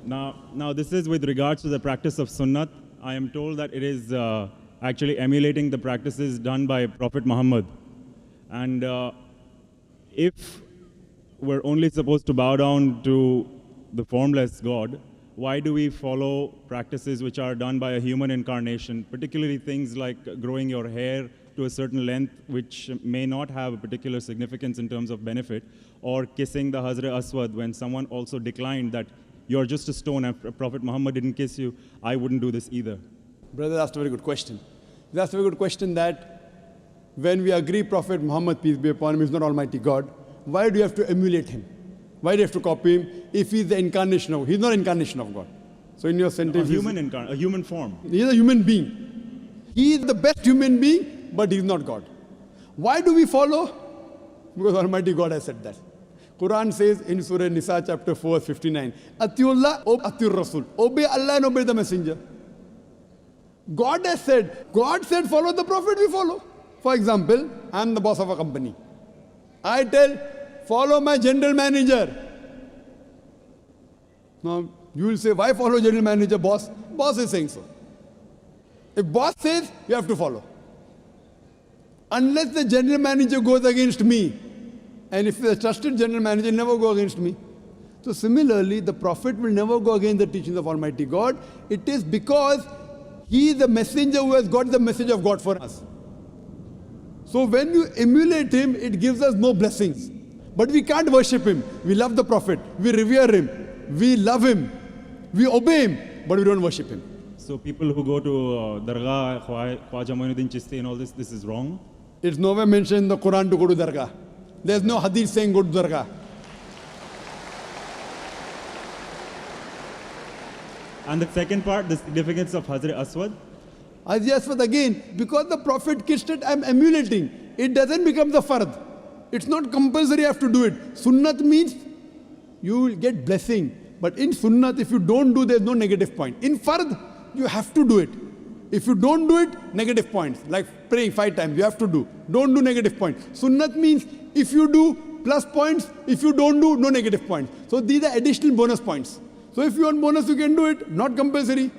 Now this is with regards to the practice of sunnat. I am told that it is actually emulating the practices done by Prophet Muhammad. And if we're only supposed to bow down to the formless God, why do we follow practices which are done by a human incarnation, particularly things like growing your hair to a certain length, which may not have a particular significance in terms of benefit, or kissing the Hazrat Aswad when someone also declined that you're just a stone and Prophet Muhammad didn't kiss you, I wouldn't do this either. Brother asked a very good question. He asked a very good question that when we agree Prophet Muhammad, peace be upon him, is not Almighty God, why do you have to emulate him? Why do you have to copy him if he's the incarnation of God? He's not incarnation of God. So in your sentence... A human form. He's a human being. He is the best human being, but he's not God. Why do we follow? Because Almighty God has said that. Quran says in Surah Nisa chapter 4, 59, Atiullah, Atiur Rasul. Obey Allah and obey the Messenger. God has said, follow the Prophet, we follow. For example, I'm the boss of a company. I tell, follow my general manager. Now, you will say, why follow general manager, boss? Boss is saying so. If boss says, you have to follow. Unless the general manager goes against me, and if the trusted general manager never go against me. So similarly, the Prophet will never go against the teachings of Almighty God. It is because he is the messenger who has got the message of God for us. So when you emulate him, it gives us more blessings. But we can't worship him. We love the Prophet. We revere him. We love him. We obey him. But we don't worship him. So people who go to Dargah, Khwaja Muinuddin Chishti and all this is wrong? It's nowhere mentioned in the Quran to go to Dargah. There's no hadith saying go to Dargah. And the second part, the significance of Hazrat Aswad? Hazrat Aswad again, because the Prophet kissed it, I'm emulating. It doesn't become the fard. It's not compulsory you have to do it. Sunnat means you will get blessing. But in Sunnat, if you don't do, there's no negative point. In fard, you have to do it. If you don't do it, negative points. Like praying 5 times, you have to do. Don't do negative points. Sunnat means if you do, plus points. If you don't do, no negative points. So these are additional bonus points. So if you want bonus, you can do it. Not compulsory.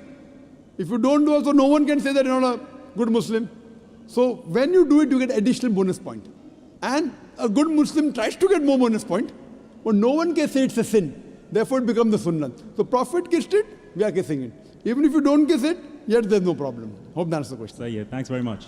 If you don't do also, no one can say that you're not a good Muslim. So when you do it, you get additional bonus point. And a good Muslim tries to get more bonus point, but no one can say it's a sin. Therefore, it becomes the sunnah. So Prophet kissed it, we are kissing it. Even if you don't kiss it, yet there's no problem. Hope that answers the question. Thanks very much.